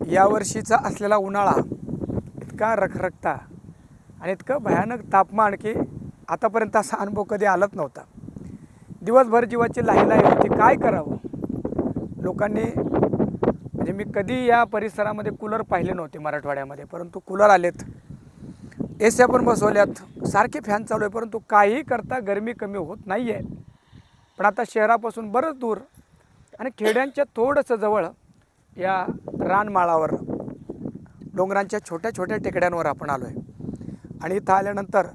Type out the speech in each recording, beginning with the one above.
यावर्षीचा असलेला उन्हाळा इतका रखरखता आणि इतकं भयानक तापमान की आतापर्यंत असा अनुभव कधी आलाच नव्हता। दिवसभर जीवाची लाहीलाही होती, काय करावं। लोकांनी म्हणजे मी कधी या परिसरामध्ये कूलर पाहिले नव्हते मराठवाड्यामध्ये, परंतु कूलर आलेत, एस्या पण बसवल्यात, सारखे फॅन चालू आहे, परंतु काही करता गरमी कमी होत नाही आहे। पण आता शहरापासून बरंच दूर आणि खेड्यांच्या थोडंसं जवळ या रानमाळावर डोंगरांच्या छोट्या छोट्या टेकड्यांवर आपण आलो आहे। आणि इथं आल्यानंतर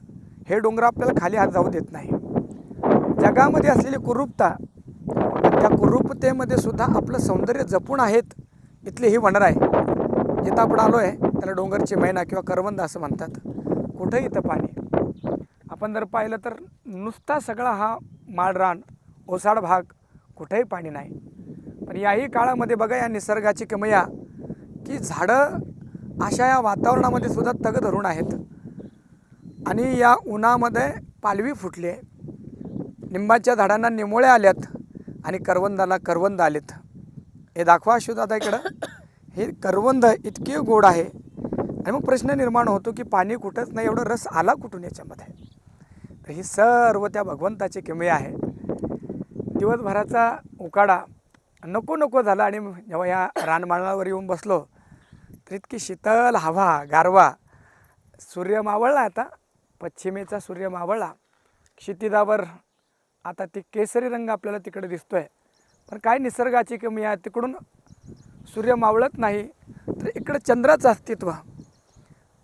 हे डोंगर आपल्याला खाली हात जाऊ देत नाही। जगामध्ये असलेली कुरूपता, त्या कुरूपतेमध्ये सुद्धा आपलं सौंदर्य जपून आहेत इथली ही वनर आहे। जिथं आपण आलो आहे त्याला डोंगरची मैना किंवा करवंद असं म्हणतात। कुठंही इथं पाणी आपण जर पाहिलं तर नुसता सगळा हा माळरान ओसाड भाग, कुठेही पाणी नाही। पण याही काळामध्ये बघा या निसर्गाची किमया की झाडं अशा या वातावरणामध्ये सुद्धा तग धरून आहेत आणि या उन्हामध्ये पालवी फुटली आहे, निंबाच्या झाडांना निमोळे आल्यात आणि करवंदाला करवंद आलेत। हे दाखवा अशोक दादा इकडं, हे करवंद इतके गोड आहे। आणि मग प्रश्न निर्माण होतो की पाणी कुठंच नाही, एवढं रस आला कुठून याच्यामध्ये। तर ही सर्व त्या भगवंताची किमया आहे। दिवसभराचा उकाडा नको नको झाला आणि जेव्हा या रानमाळावर येऊन बसलो तर इतकी शीतल हवा, गारवा, सूर्य मावळला, आता पश्चिमेचा सूर्य मावळला, क्षितिजावर आता ती केसरी रंग आपल्याला तिकडे दिसतोय। पण काय निसर्गाची कमी आहे, तिकडून सूर्य मावळत नाही तर इकडं चंद्राचं अस्तित्व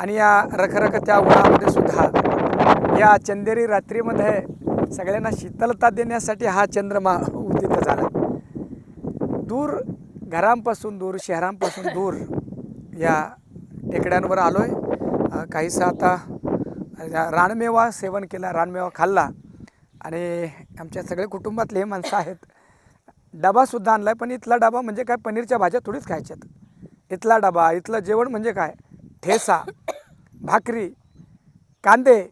आणि या रखरखत्या उन्हामध्ये सुद्धा या चंदेरी रात्रीमध्ये सगळ्यांना शीतलता देण्यासाठी हा चंद्रमा उदित झाला। दूर घरांपासून दूर, शहरांपासून दूर या टेकड्यांवर आलो आहे। काहीसा आता रानमेवा सेवन केला, रानमेवा खाल्ला आणि आमच्या सगळे कुटुंबातले हे माणसं आहेत। डबासुद्धा आणला आहे, पण इथला डबा म्हणजे काय, पनीरच्या भाज्या थोडीच खायच्यात। इथला डबा, इथलं जेवण म्हणजे काय, ठेसा, भाकरी, कांदे,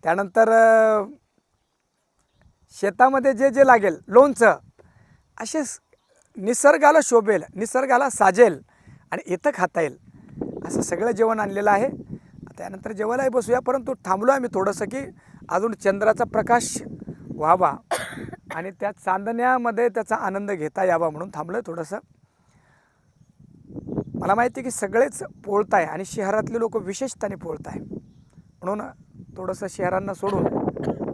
त्यानंतर शेतामध्ये जे जे लागेल, लोणचं, असे निसर्गाला शोभेल, निसर्गाला साजेल आणि इथं खाता येईल असं सगळं जेवण आणलेलं आहे। त्यानंतर जेवायलाही बसूया, परंतु थांबलो आम्ही थोडंसं की अजून चंद्राचा प्रकाश व्हावा आणि त्या चांदण्यामध्ये त्याचा आनंद घेता यावा म्हणून थांबलो आहे थोडंसं। मला माहिती आहे की सगळेच पोळत आहे आणि शहरातले लोक विशेषताने पोळत आहे, म्हणून थोडंसं शहरांना सोडून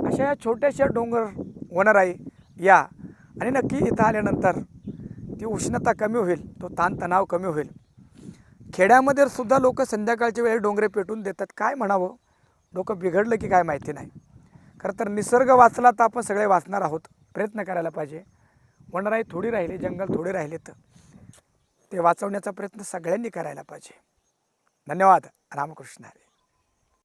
अशा या छोट्याशा डोंगर वनराई या आणि नक्की इथं आल्यानंतर ती उष्णता कमी होईल, तो ताणतणाव कमी होईल। खेड्यामध्ये सुद्धा लोक संध्याकाळच्या वेळी डोंगरे पेटून देतात, काय म्हणावं, डोकं बिघडलं की काय माहिती नाही। खरं तर निसर्ग वाचला तर आपण सगळे वाचणार आहोत, प्रयत्न करायला पाहिजे। वनराई थोडी राहिली, जंगल थोडे राहिले, तर ते वाचवण्याचा प्रयत्न सगळ्यांनी करायला पाहिजे। धन्यवाद। रामकृष्ण हरी।